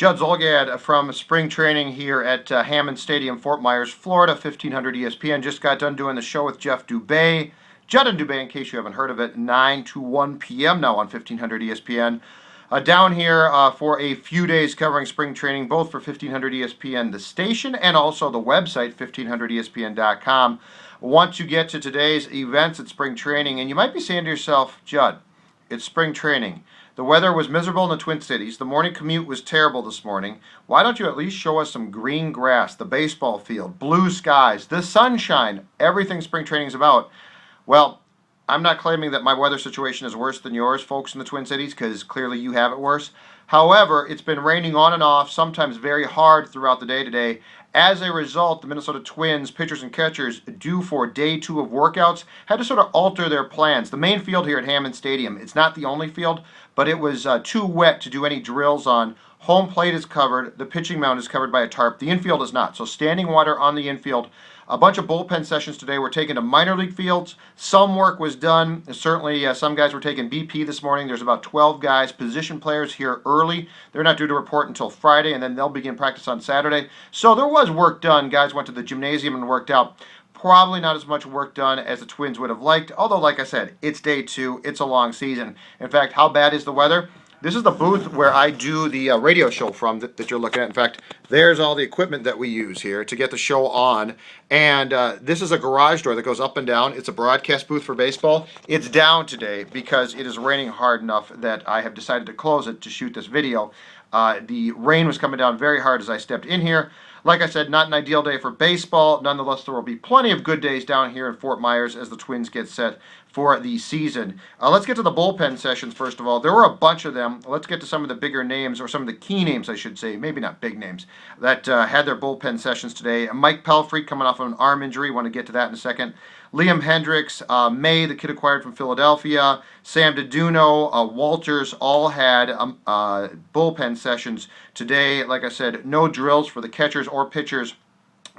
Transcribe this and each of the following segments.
Judd Zulgad from spring training here at Hammond Stadium, Fort Myers, Florida, 1500 ESPN. Just got done doing the show with Jeff Dubay. Judd and Dubay, in case you haven't heard of it, 9 to 1 p.m. now on 1500 ESPN. Down here for a few days covering spring training, both for 1500 ESPN, the station, and also the website, 1500ESPN.com. Once you get to today's events at spring training, and you might be saying to yourself, Judd, it's spring training. The weather was miserable in the Twin Cities. The morning commute was terrible this morning. Why don't you at least show us some green grass, the baseball field, blue skies, the sunshine, everything spring training is about? Well, I'm not claiming that my weather situation is worse than yours, folks in the Twin Cities, because clearly you have it worse. However, it's been raining on and off, sometimes very hard throughout the day today. As a result, the Minnesota Twins pitchers and catchers, due for day 2 of workouts, had to sort of alter their plans. The main field here at Hammond Stadium, it's not the only field, but it was too wet to do any drills on. Home plate is covered. The pitching mound is covered by a tarp. The infield is not. So standing water on the infield. A bunch of bullpen sessions today were taken to minor league fields. Some work was done. Certainly, some guys were taking BP this morning. There's about 12 guys, position players here early. They're not due to report until Friday, and then they'll begin practice on Saturday. So there was work done. Guys went to the gymnasium and worked out. Probably not as much work done as the Twins would have liked. Although, like I said, it's day 2. It's a long season. In fact, how bad is the weather? This is the booth where I do the radio show from that you're looking at. In fact, there's all the equipment that we use here to get the show on. And this is a garage door that goes up and down. It's a broadcast booth for baseball. It's down today because it is raining hard enough that I have decided to close it to shoot this video. The rain was coming down very hard as I stepped in here. Like I said, not an ideal day for baseball. Nonetheless, there will be plenty of good days down here in Fort Myers as the Twins get set for the season. Let's get to the bullpen sessions first of all. There were a bunch of them. Let's get to some of the bigger names, or some of the key names, I should say. Maybe not big names, that had their bullpen sessions today. Mike Pelfrey coming off of an arm injury. Want to get to that in a second. Liam Hendricks, May, the kid acquired from Philadelphia, Sam DiDuno, Walters, all had bullpen sessions today. Like I said, no drills for the catchers or pitchers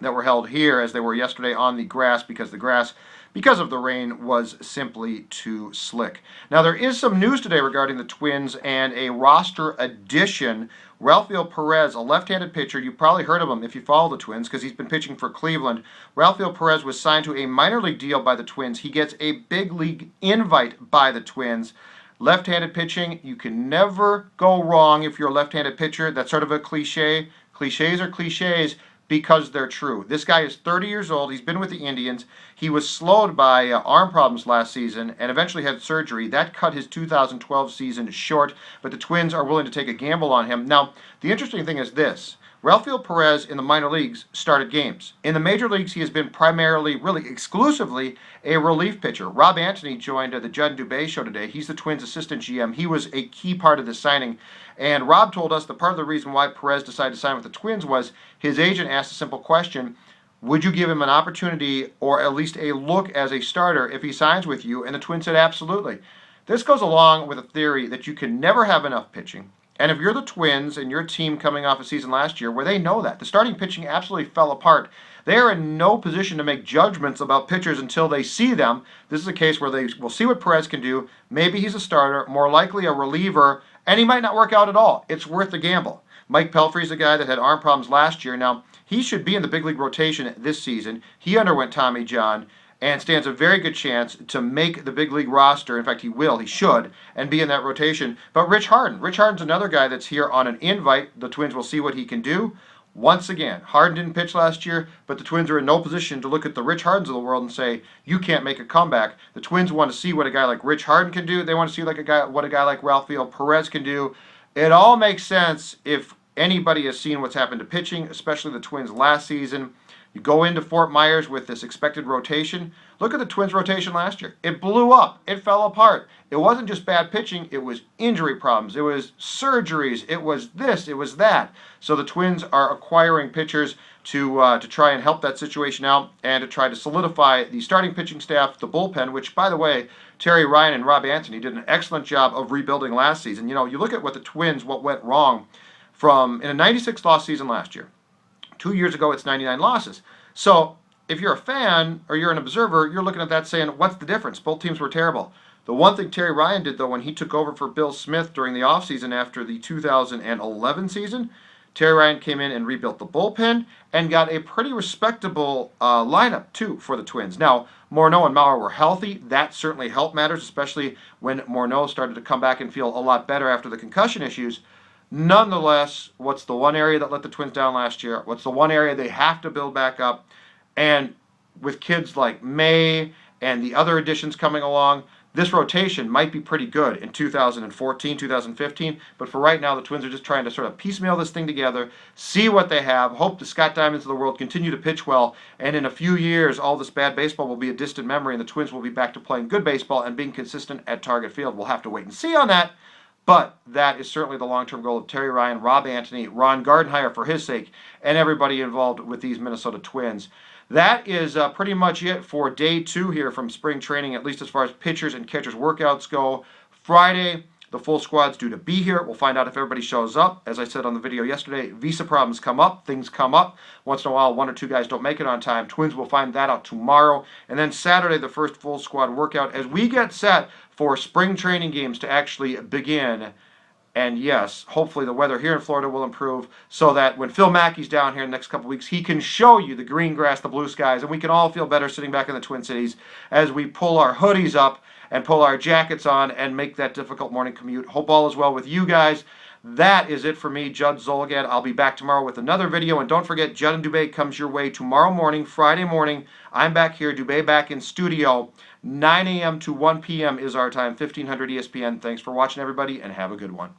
that were held here as they were yesterday on the grass, because the grass, because of the rain, was simply too slick. Now, there is some news today regarding the Twins and a roster addition. Rafael Perez, a left-handed pitcher, you probably heard of him if you follow the Twins because he's been pitching for Cleveland. Rafael Perez was signed to a minor league deal by the Twins. He gets a big league invite by the Twins. Left-handed pitching, you can never go wrong if you're a left-handed pitcher. That's sort of a cliche. Cliches are cliches because they're true. This guy is 30 years old. He's been with the Indians. He was slowed by arm problems last season and eventually had surgery. That cut his 2012 season short, but the Twins are willing to take a gamble on him. Now, the interesting thing is this. Rafael Perez in the minor leagues started games. In the major leagues, he has been primarily, really exclusively, a relief pitcher. Rob Antony joined the Judd and Dubay show today. He's the Twins' assistant GM. He was a key part of this signing. And Rob told us that part of the reason why Perez decided to sign with the Twins was his agent asked a simple question: would you give him an opportunity or at least a look as a starter if he signs with you? And the Twins said absolutely. This goes along with a theory that you can never have enough pitching. And if you're the Twins and your team coming off a season last year where they know that, the starting pitching absolutely fell apart, they are in no position to make judgments about pitchers until they see them. This is a case where they will see what Perez can do. Maybe he's a starter, more likely a reliever, and he might not work out at all. It's worth the gamble. Mike Pelfrey's a guy that had arm problems last year. Now, he should be in the big league rotation this season. He underwent Tommy John and stands a very good chance to make the big league roster. In fact, he will, he should, and be in that rotation. But Rich Harden's another guy that's here on an invite. The Twins will see what he can do. Once again, Harden didn't pitch last year, but the Twins are in no position to look at the Rich Hardens of the world and say, you can't make a comeback. The Twins want to see what a guy like Rich Harden can do. They want to see what a guy like Rafael Perez can do. It all makes sense if anybody has seen what's happened to pitching, especially the Twins last season. You go into Fort Myers with this expected rotation. Look at the Twins' rotation last year. It blew up. It fell apart. It wasn't just bad pitching. It was injury problems. It was surgeries. It was this. It was that. So the Twins are acquiring pitchers to try and help that situation out and to try to solidify the starting pitching staff, the bullpen, which, by the way, Terry Ryan and Rob Antony did an excellent job of rebuilding last season. You know, you look at what the Twins, what went wrong in a 96-loss season last year. 2 years ago, it's 99 losses. So if you're a fan or you're an observer, you're looking at that saying, what's the difference? Both teams were terrible. The one thing Terry Ryan did, though, when he took over for Bill Smith during the offseason after the 2011 season, Terry Ryan came in and rebuilt the bullpen and got a pretty respectable lineup, too, for the Twins. Now, Morneau and Mauer were healthy. That certainly helped matters, especially when Morneau started to come back and feel a lot better after the concussion issues. Nonetheless, what's the one area that let the Twins down last year? What's the one area they have to build back up? And with kids like May and the other additions coming along, this rotation might be pretty good in 2014, 2015, but for right now, the Twins are just trying to sort of piecemeal this thing together, see what they have, hope the Scott Diamonds of the world continue to pitch well, and in a few years, all this bad baseball will be a distant memory, and the Twins will be back to playing good baseball and being consistent at Target Field. We'll have to wait and see on that, but that is certainly the long-term goal of Terry Ryan, Rob Antony, Ron Gardenhire for his sake, and everybody involved with these Minnesota Twins. That is pretty much it for day 2 here from spring training, at least as far as pitchers and catchers workouts go. Friday, the full squad's due to be here. We'll find out if everybody shows up. As I said on the video yesterday, visa problems come up, things come up. Once in a while, 1 or 2 guys don't make it on time. Twins will find that out tomorrow. And then Saturday, the first full squad workout as we get set for spring training games to actually begin. And yes, hopefully the weather here in Florida will improve so that when Phil Mackey's down here in the next couple weeks, he can show you the green grass, the blue skies, and we can all feel better sitting back in the Twin Cities as we pull our hoodies up and pull our jackets on and make that difficult morning commute. Hope all is well with you guys. That is it for me, Judd Zulgad. I'll be back tomorrow with another video. And don't forget, Judd and Dubé comes your way tomorrow morning, Friday morning. I'm back here, Dubé back in studio. 9 a.m. to 1 p.m. is our time, 1500 ESPN. Thanks for watching, everybody, and have a good one.